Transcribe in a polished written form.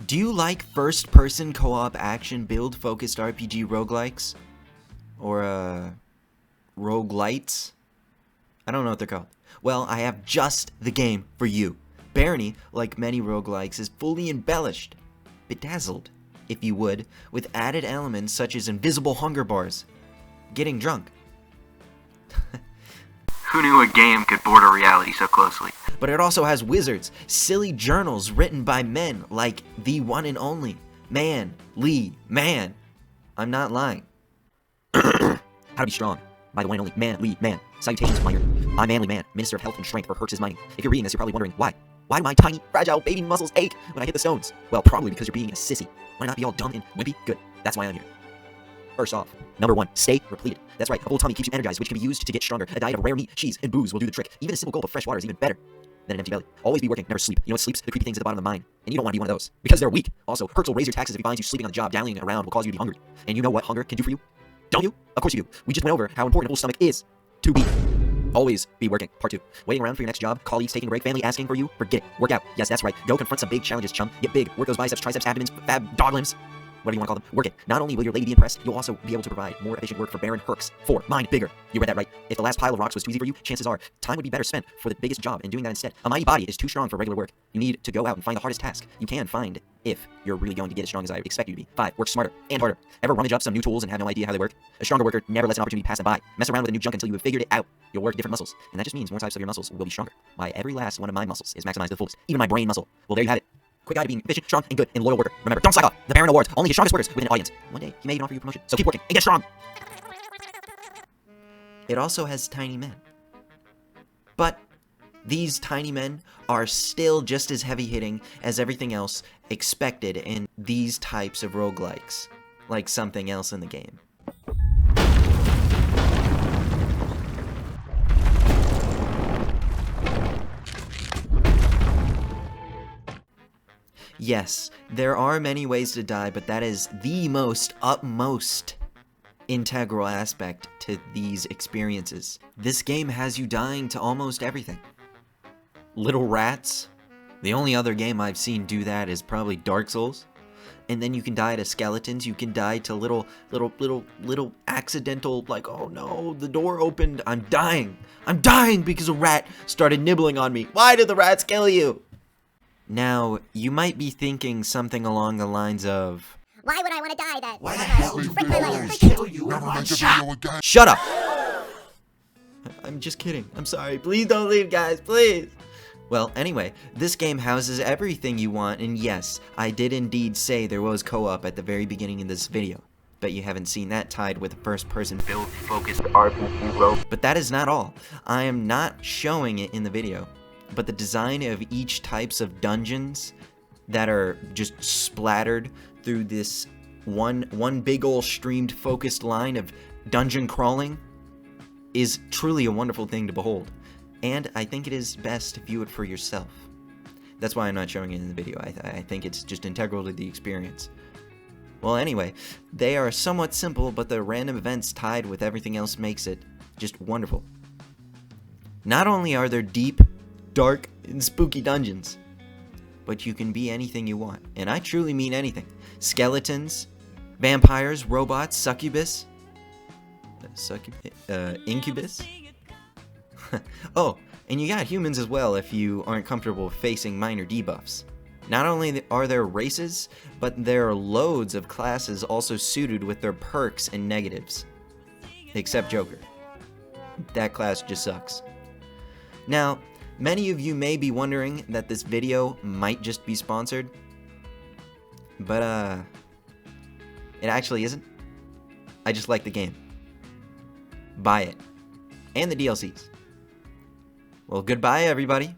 Do you like first-person co-op action build-focused RPG roguelikes? Or, roguelites? I don't know what they're called. Well, I have just the game for you. Barony, like many roguelikes, is fully embellished, bedazzled, if you would, with added elements such as invisible hunger bars, getting drunk. Who knew a game could border reality so closely? But it also has wizards, silly journals written by men like the one and only Man Lee Man. I'm not lying. How to be strong by the one and only Man Lee Man. Salutations, minor. I'm Manly Man, Minister of Health and Strength for Hertz's Mining. If you're reading this, you're probably wondering why. Why do my tiny, fragile baby muscles ache when I hit the stones? Well, probably because you're being a sissy. Why not be all dumb and wimpy? Good. That's why I'm here. First off, number 1, stay repleted. That's right, a full tummy keeps you energized, which can be used to get stronger. A diet of rare meat, cheese, and booze will do the trick. Even a simple gulp of fresh water is even better than an empty belly. Always be working, never sleep. You know what sleeps? The creepy things at the bottom of the mind. And you don't want to be one of those, because they're weak. Also, Hertz will raise your taxes if he finds you sleeping on the job. Dallying around will cause you to be hungry. And you know what hunger can do for you? Don't you? Of course you do. We just went over how important a full stomach is to be. Always be working. Part 2. Waiting around for your next job, colleagues taking a break, family asking for you, forget it. Work out. Yes, that's right. Go confront some big challenges, chum. Get big. Work those biceps, triceps, abdomens, fab dog limbs. Whatever you want to call them. Work it. Not only will your lady be impressed, you'll also be able to provide more efficient work for Baron Herx. 4. Mind bigger. You read that right. If the last pile of rocks was too easy for you, chances are time would be better spent for the biggest job and doing that instead. A mighty body is too strong for regular work. You need to go out and find the hardest task you can find if you're really going to get as strong as I expect you to be. 5. Work smarter and harder. Ever rummage up some new tools and have no idea how they work? A stronger worker never lets an opportunity pass them by. Mess around with a new junk until you have figured it out. You'll work different muscles, and that just means more types of your muscles will be stronger. Why, every last one of my muscles is maximized to the fullest. Even my brain muscle. Well, there you have it. Quick guide to being efficient, strong, and good, and loyal worker. Remember, don't slack off. The Baron Awards only the strongest workers within an audience. One day, he may even offer you a promotion. So keep working and get strong. It also has tiny men. But these tiny men are still just as heavy-hitting as everything else expected in these types of roguelikes, like something else in the game. Yes, there are many ways to die, but that is the most utmost integral aspect to these experiences. This game has you dying to almost everything. Little rats. The only other game I've seen do that is probably Dark Souls. And then you can die to skeletons, you can die to little accidental, like, oh no, the door opened, I'm dying. I'm dying because a rat started nibbling on me. Why did the rats kill you? Now, you might be thinking something along the lines of, why would I want to die then? Why the hell would you think I always kill you in one shot? Shut up! I'm just kidding. I'm sorry. Please don't leave, guys. Please. Well, anyway, this game houses everything you want, and yes, I did indeed say there was co-op at the very beginning of this video. But you haven't seen that tied with a first-person build-focused RPG rogue. But that is not all. I am not showing it in the video. But the design of each types of dungeons that are just splattered through this one big ol' streamed focused line of dungeon crawling is truly a wonderful thing to behold. And I think it is best to view it for yourself. That's why I'm not showing it in the video. I think it's just integral to the experience. Well, anyway, they are somewhat simple, but the random events tied with everything else makes it just wonderful. Not only are there deep, dark, and spooky dungeons, but you can be anything you want. And I truly mean anything. Skeletons, vampires, robots, succubus, incubus. Oh, and you got humans as well if you aren't comfortable facing minor debuffs. Not only are there races, but there are loads of classes also suited with their perks and negatives. Except Joker. That class just sucks. Now, many of you may be wondering that this video might just be sponsored, but it actually isn't. I just like the game. Buy it. And the DLCs. Well, goodbye everybody.